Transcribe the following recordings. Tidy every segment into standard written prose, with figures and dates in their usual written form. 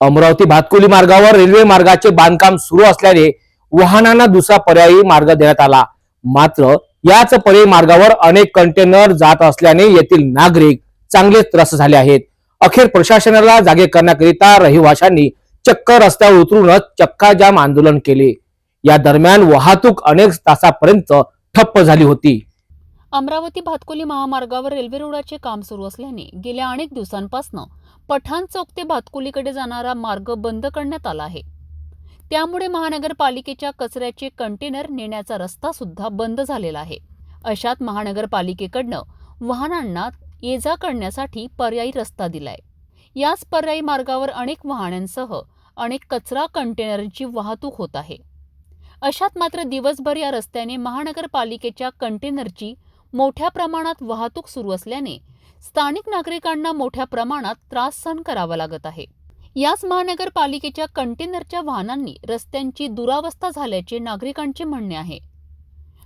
अमरावती भातकुली मार्गावर रेल्वे मार्गाचे बांधकाम सुरू असल्याने वाहनांना दुसरा पर्यायी मार्ग देण्यात आला। मात्र याच पर्यायी मार्गावर अनेक कंटेनर जात असल्याने येथील नागरिक चांगले त्रस्त झाले आहेत। अखेर प्रशासनाला जागे करण्याकरिता रहिवाशांनी चक्क रस्त्यावर उतरूनच चक्का जाम आंदोलन केले। या दरम्यान वाहतूक अनेक तासापर्यंत ठप्प झाली होती। अमरावती भातकुली महामार्गावर रेल्वे रुळाचे काम सुरू असल्याने गेल्या अनेक दिवसांपासून पठाण चौक ते भातकुलीकडे जाणारा मार्ग बंद करण्यात आला आहे। त्यामुळे महानगरपालिकेच्या कचऱ्याचे कंटेनर नेण्याचा रस्ता सुद्धा बंद झालेला आहे। अशात महानगरपालिकेकडनं वाहनांना ये-जा करण्यासाठी पर्यायी रस्ता दिलाय। याच पर्यायी मार्गावर अनेक वाहनांसह अनेक कचरा कंटेनरची वाहतूक होत आहे। अशात मात्र दिवसभर या रस्त्याने महानगरपालिकेच्या कंटेनरची मोठ्या प्रमाणात वाहतूक सुरू असल्याने स्थानिक नागरिकांना मोठ्या प्रमाणात त्रास सहन करावा लागत आहे। याच महानगरपालिकेच्या कंटेनरच्या वाहनांनी रस्त्यांची दुरावस्था झाल्याचे नागरिकांचे म्हणणे आहे।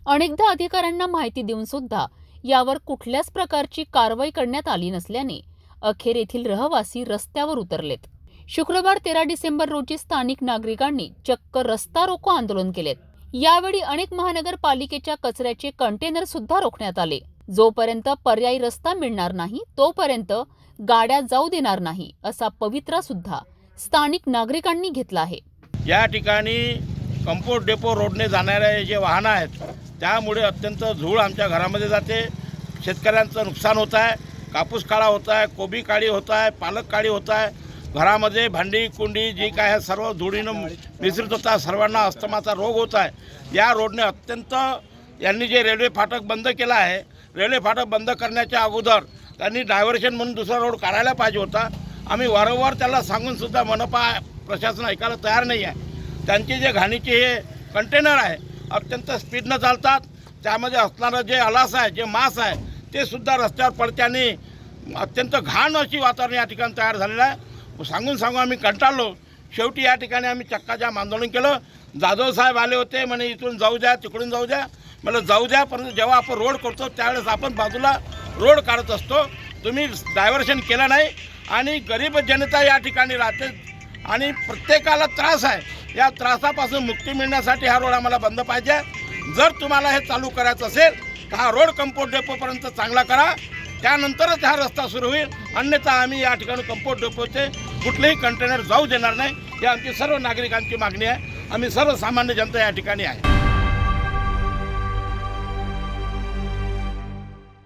अनेकदा अधिकाऱ्यांना माहिती देऊन सुद्धा यावर कुठल्याच प्रकारची कारवाई करण्यात आली नसल्याने अखेर येथील रहिवासी रस्त्यावर उतरलेत। शुक्रवार 13 डिसेंबर रोजी स्थानिक नागरिकांनी चक्क रस्ता रोको आंदोलन केलेत। यावेळी अनेक महानगरपालिकेच्या कचऱ्याचे कंटेनर सुद्धा रोखण्यात आले। जोपर्यंत पर्यायी रस्ता मिळणार नाही तोपर्यंत गाड्या जाऊ देणार नाही असा पवित्रा सुद्धा स्थानिक नागरिकांनी घेतला आहे। या ठिकाणी कंपोस्ट डेपो रोडने जाणारे जे वाहनं आहेत त्यामुळे अत्यंत धूळ आमच्या घरामध्ये जाते। शेतकऱ्यांचं नुकसान होत आहे, कापूस काळा होत आहे, कोबी काळी होत आहे, पालक काळी होत आहे। घरामध्ये भांडी कुंडी जी काय आहे सर्व धुळीनं मिश्रित होतात, सर्वांना अस्थमाचा रोग होत आहे। या रोडने अत्यंत यांनी जे रेल्वे फाटक बंद केला आहे, रेल्वे फाटक बंद करण्याच्या अगोदर त्यांनी डायव्हर्शन म्हणून दुसरा रोड काढायला पाहिजे होता। आम्ही वारंवार त्याला सांगून सुद्धा मनपा प्रशासन ऐकायला तयार नाही आहे। त्यांचे जे घाणीचे हे कंटेनर आहे अत्यंत स्पीडनं चालतात, त्यामध्ये असणारं जे अलास आहे, जे मांस आहे ते सुद्धा रस्त्यावर पडत्याने अत्यंत घाण अशी वातावरण या ठिकाणी तयार झालेलं आहे। सांगून आम्ही कंटाळलो। शेवटी या ठिकाणी आम्ही चक्का जाम आंदोलन केलं। जाधव साहेब आले होते, म्हणे इथून जाऊ द्या, तिकडून जाऊ द्या। मला जाऊ द्या, परंतु जेव्हा आपण रोड करतो त्यावेळेस आपण बाजूला रोड काढत असतो, तुम्ही डायव्हर्शन केलं नाही आणि गरीब जनता या ठिकाणी राहते आणि प्रत्येकाला त्रास आहे। या त्रासापासून मुक्ती मिळण्यासाठी हा रोड आम्हाला बंद पाहिजे। जर तुम्हाला हे चालू करायचं असेल तर हा रोड कंपोस्ट डेपोपर्यंत चांगला करा, त्यानंतरच हा रस्ता सुरू होईल। अन्यथा आम्ही या ठिकाणी कंपोस्ट डेपोचे कुठलेही कंटेनर जाऊ देणार नाही। ही आमची सर्व नागरिकांची मागणी आहे। आम्ही सर्वसामान्य जनता या ठिकाणी आहे।